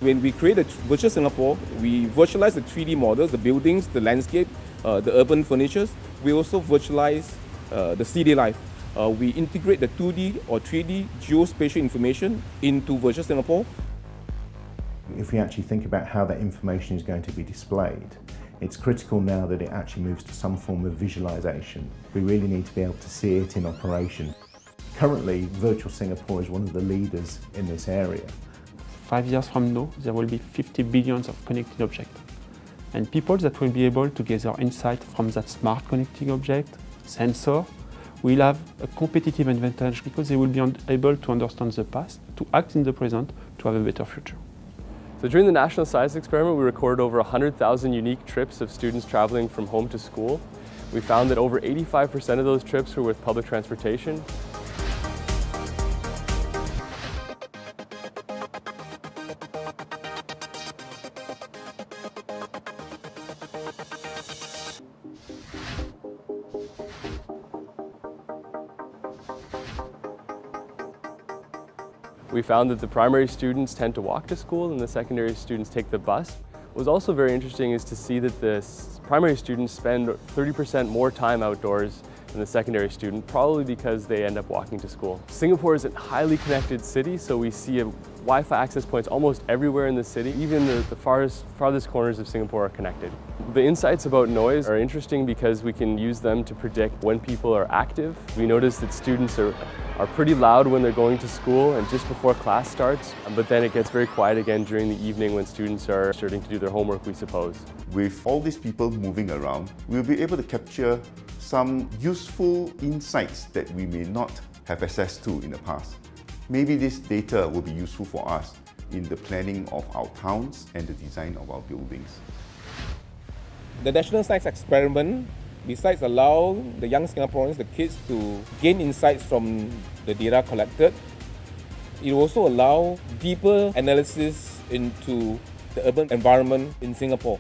When we create a virtual Singapore, we virtualize the 3D models, the buildings, the landscape, the urban furnitures. We also virtualize the city life. We integrate the 2D or 3D geospatial information into virtual Singapore. If we actually think about how that information is going to be displayed, it's critical now that it actually moves to some form of visualization. We really need to be able to see it in operation. Currently, Virtual Singapore is one of the leaders in this area. 5 years from now, there will be 50 billion of connected objects. And people that will be able to gather insight from that smart connecting object, sensor, will have a competitive advantage because they will be able to understand the past, to act in the present, to have a better future. So during the National Science Experiment, we recorded over 100,000 unique trips of students traveling from home to school. We found that over 85% of those trips were with public transportation. We found that the primary students tend to walk to school and the secondary students take the bus. What was also very interesting is to see that the primary students spend 30% more time outdoors than the secondary student, probably because they end up walking to school. Singapore is a highly connected city, so we see Wi-Fi access points almost everywhere in the city. Even the farthest corners of Singapore are connected. The insights about noise are interesting because we can use them to predict when people are active. We notice that students are pretty loud when they're going to school and just before class starts, but then it gets very quiet again during the evening when students are starting to do their homework, we suppose. With all these people moving around, we'll be able to capture some useful insights that we may not have access to in the past. Maybe this data will be useful for us in the planning of our towns and the design of our buildings. The National Science Experiment, besides allow the young Singaporeans, the kids, to gain insights from the data collected, it also allow deeper analysis into the urban environment in Singapore.